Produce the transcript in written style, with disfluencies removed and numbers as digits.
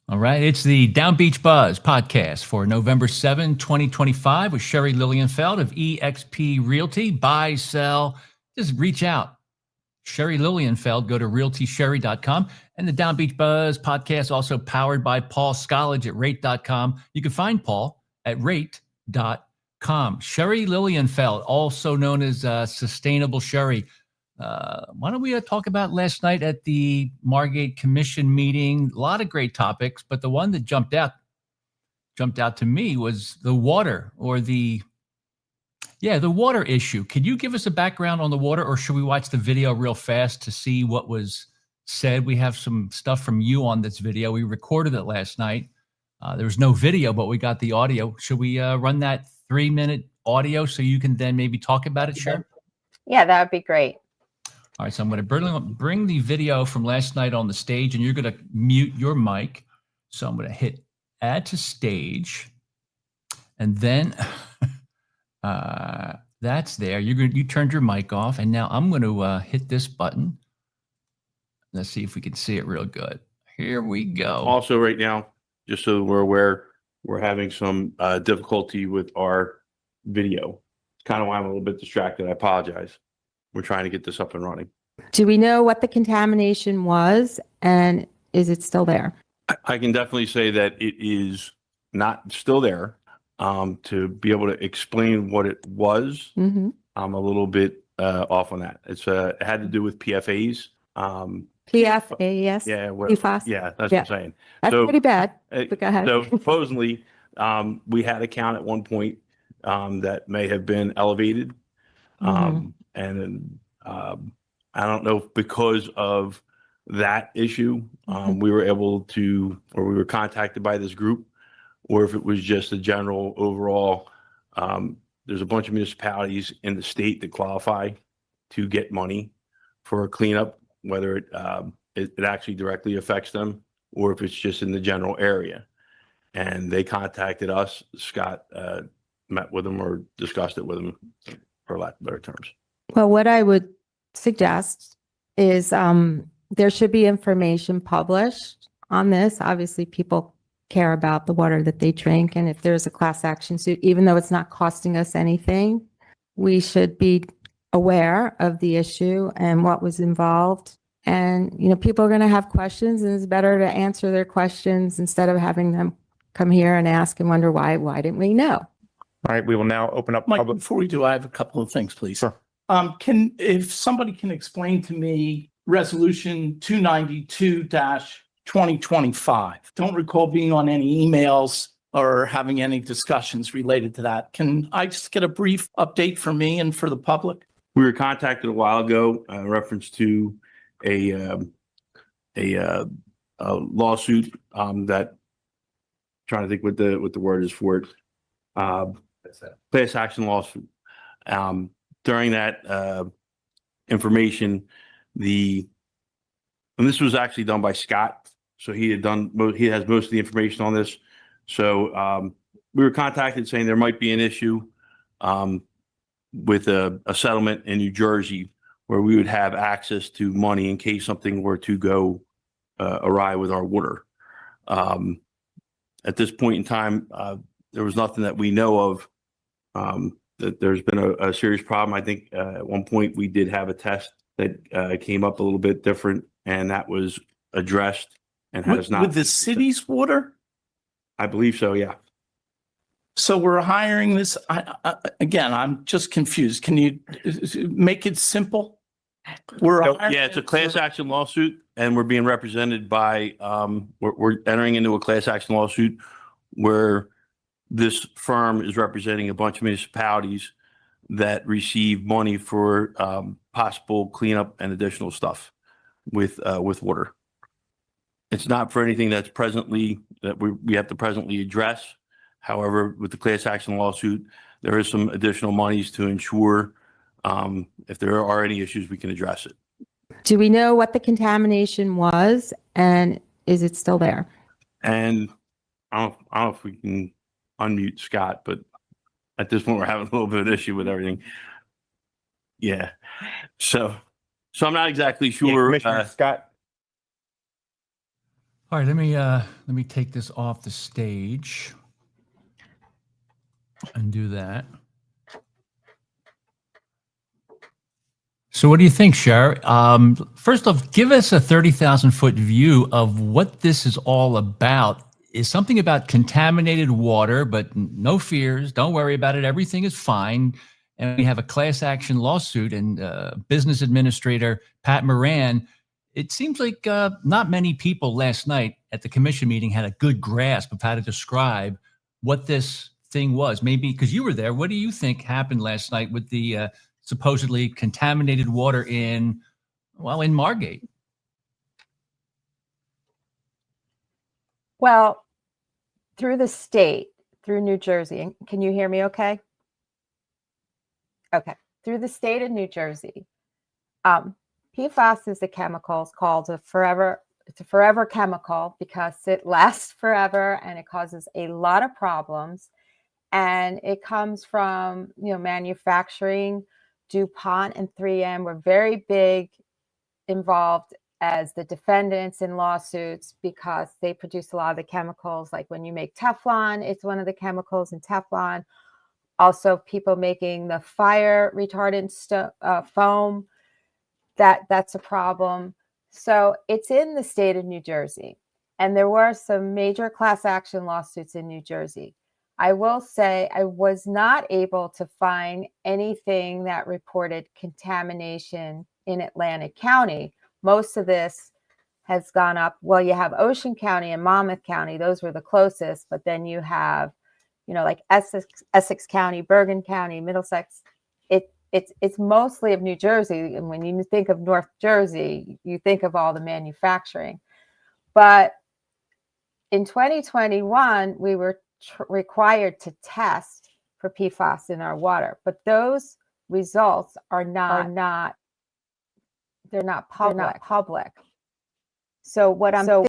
All right, it's the Down Beach Buzz podcast for November 7, 2025 with Sherry Lilienfeld of eXp Realty. Buy, sell, just reach out. Sherry Lilienfeld, go to realtysherry.com. And the Down Beach Buzz podcast also powered by Paul Scollage at rate.com. You can find Paul at rate.com. Sherry Lilienfeld, also known as Sustainable Sherry. Why don't we talk about last night at the Margate Commission meeting? A lot of great topics, but the one that jumped out to me was the water or the water issue. Could you give us a background on the water, or should we watch the video real fast to see what was said? We have some stuff from you on this video. We recorded it last night. There was no video, but we got the audio. Should we run that 3-minute audio so you can then maybe talk about it, Sharon? Yeah, that would be great. All right, so I'm going to bring the video from last night on the stage, and you're going to mute your mic. So I'm going to hit add to stage, and then that's there. You turned your mic off, and now I'm going to hit this button. Let's see if we can see it real good. Here we go. Also, right now, just so we're aware, we're having some difficulty with our video. It's kind of why I'm a little bit distracted. I apologize. We're trying to get this up and running. Do we know what the contamination was, and is it still there? I can definitely say that it is not still there. To be able to explain what it was, I'm a little bit off on that. It had to do with PFAS. PFAS? Yeah. PFAS? Yeah, that's what I'm saying. That's pretty bad. But go ahead. So supposedly, we had a count at one point that may have been elevated. And I don't know if because of that issue, we were able to, or we were contacted by this group, or if it was just a general overall. There's a bunch of municipalities in the state that qualify to get money for a cleanup, whether it actually directly affects them or if it's just in the general area. And they contacted us. Scott met with them or discussed it with them, for lack of better terms. Well, what I would suggest is there should be information published on this. Obviously, people care about the water that they drink. And if there's a class action suit, even though it's not costing us anything, we should be aware of the issue and what was involved. And, people are going to have questions, and it's better to answer their questions instead of having them come here and ask and wonder why didn't we know? All right, we will now open up Mike, public. before we do, I have a couple of things, please. Sure. If somebody can explain to me Resolution 292-2025. Don't recall being on any emails or having any discussions related to that. Can I just get a brief update for me and for the public? We were contacted a while ago in reference to a lawsuit that, trying to think what the word is for it. Class action lawsuit. During that information, and this was actually done by Scott, so he has most of the information on this. So we were contacted saying there might be an issue with a settlement in New Jersey where we would have access to money in case something were to go awry with our water. At this point in time, there was nothing that we know of that there's been a serious problem. I think at one point we did have a test that came up a little bit different, and that was addressed and has not. With the city's water? I believe so, yeah. So we're hiring this, again, I'm just confused. Can you make it simple? Yeah, it's a class action lawsuit, and we're being represented by, we're entering into a class action lawsuit where this firm is representing a bunch of municipalities that receive money for possible cleanup and additional stuff with water. It's not for anything that's presently, that we have to presently address. However, with the class action lawsuit, there is some additional monies to ensure if there are any issues, we can address it. Do we know what the contamination was, and is it still there? And I don't know if we can unmute Scott, but at this point we're having a little bit of an issue with everything. Yeah. So I'm not exactly sure. Commissioner Scott. All right, let me take this off the stage and do that. So what do you think, Cher? First off, give us a 30,000-foot view of what this is all about. Is something about contaminated water, but no fears. Don't worry about it. Everything is fine. And we have a class action lawsuit, and business administrator Pat Moran. It seems like not many people last night at the commission meeting had a good grasp of how to describe what this thing was. Maybe because you were there, what do you think happened last night with the supposedly contaminated water in Margate? Well, through the state, through New Jersey, can you hear me okay? Okay. Through the state of New Jersey, PFAS is a chemical. It's called it's a forever chemical because it lasts forever and it causes a lot of problems. And it comes from, manufacturing. DuPont and 3M were very big involved as the defendants in lawsuits because they produce a lot of the chemicals. Like when you make Teflon, it's one of the chemicals in Teflon. Also, people making the fire retardant foam, that's a problem. So it's in the state of New Jersey. And there were some major class action lawsuits in New Jersey. I will say I was not able to find anything that reported contamination in Atlantic County. Most of this has gone up. Well, you have Ocean County and Monmouth County. Those were the closest. But then you have, like Essex County, Bergen County, Middlesex. It's mostly of New Jersey. And when you think of North Jersey, you think of all the manufacturing. But in 2021, we were required to test for PFAS in our water, but those results are not public. So what I'm